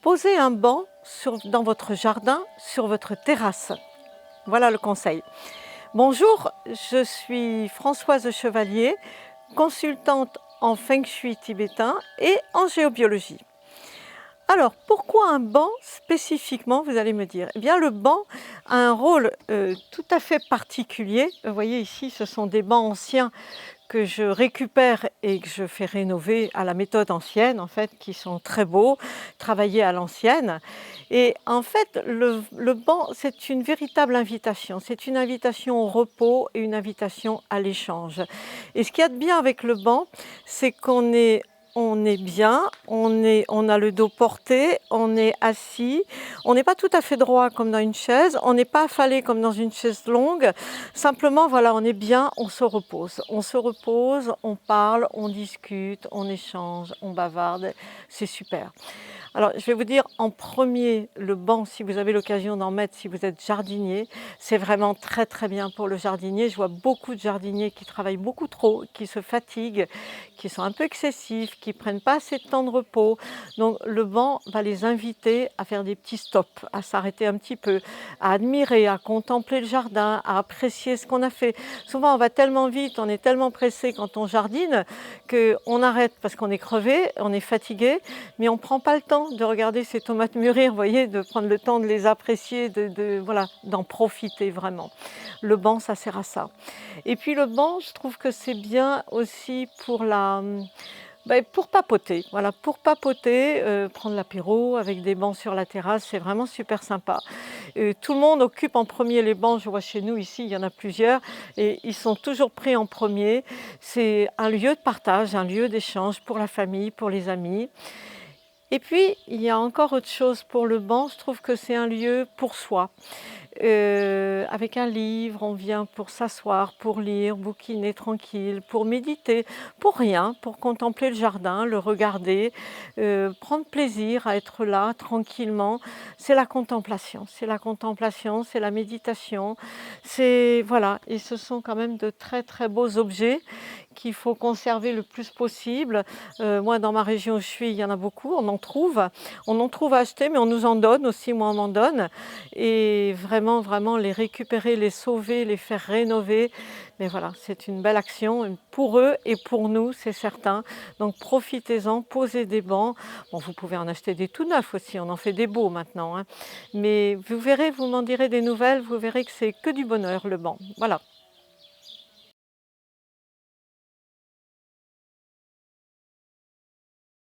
Posez un banc dans votre jardin, sur votre terrasse. Voilà le conseil. Bonjour, je suis Françoise Chevalier, consultante en Feng Shui tibétain et en géobiologie. Alors, pourquoi un banc spécifiquement, vous allez me dire? Eh bien, le banc a un rôle tout à fait particulier. Vous voyez ici, ce sont des bancs anciens que je récupère et que je fais rénover à la méthode ancienne, en fait, qui sont très beaux, travaillés à l'ancienne. Et en fait, le banc, c'est une véritable invitation. C'est une invitation au repos et une invitation à l'échange. Et ce qu'il y a de bien avec le banc, c'est on est bien, on a le dos porté, on est assis, on n'est pas tout à fait droit comme dans une chaise, on n'est pas affalé comme dans une chaise longue. Simplement, voilà, on est bien, on se repose. On se repose, on parle, on discute, on échange, on bavarde. C'est super. Alors, je vais vous dire en premier, le banc, si vous avez l'occasion d'en mettre, si vous êtes jardinier, c'est vraiment très très bien pour le jardinier. Je vois beaucoup de jardiniers qui travaillent beaucoup trop, qui se fatiguent, qui sont un peu excessifs, qui ne prennent pas assez de temps de repos. Donc, le banc va les inviter à faire des petits stops, à s'arrêter un petit peu, à admirer, à contempler le jardin, à apprécier ce qu'on a fait. Souvent, on va tellement vite, on est tellement pressé quand on jardine qu'on arrête parce qu'on est crevé, on est fatigué, mais on ne prend pas le temps de regarder ces tomates mûrir, vous voyez, de prendre le temps de les apprécier, voilà, d'en profiter vraiment. Le banc, ça sert à ça. Et puis le banc, je trouve que c'est bien aussi pour papoter. Voilà, pour papoter, prendre l'apéro avec des bancs sur la terrasse, c'est vraiment super sympa. Tout le monde occupe en premier les bancs, je vois chez nous ici, il y en a plusieurs, et ils sont toujours pris en premier. C'est un lieu de partage, un lieu d'échange pour la famille, pour les amis. Et puis, il y a encore autre chose pour le banc, je trouve que c'est un lieu pour soi. Avec un livre, on vient pour s'asseoir, pour lire, bouquiner tranquille, pour méditer, pour rien, pour contempler le jardin, le regarder, prendre plaisir à être là tranquillement. C'est la contemplation, c'est la contemplation, c'est la méditation. Voilà, et ce sont quand même de très très beaux objets qu'il faut conserver le plus possible. Moi, dans ma région où je suis, il y en a beaucoup, on en trouve. On en trouve à acheter, mais on nous en donne aussi, moi on m'en donne. Et vraiment, vraiment les récupérer, les sauver, les faire rénover. Mais voilà, c'est une belle action pour eux et pour nous, c'est certain. Donc profitez-en, posez des bancs. Bon, vous pouvez en acheter des tout neufs aussi, on en fait des beaux maintenant, hein. Mais vous verrez, vous m'en direz des nouvelles, vous verrez que c'est que du bonheur le banc. Voilà.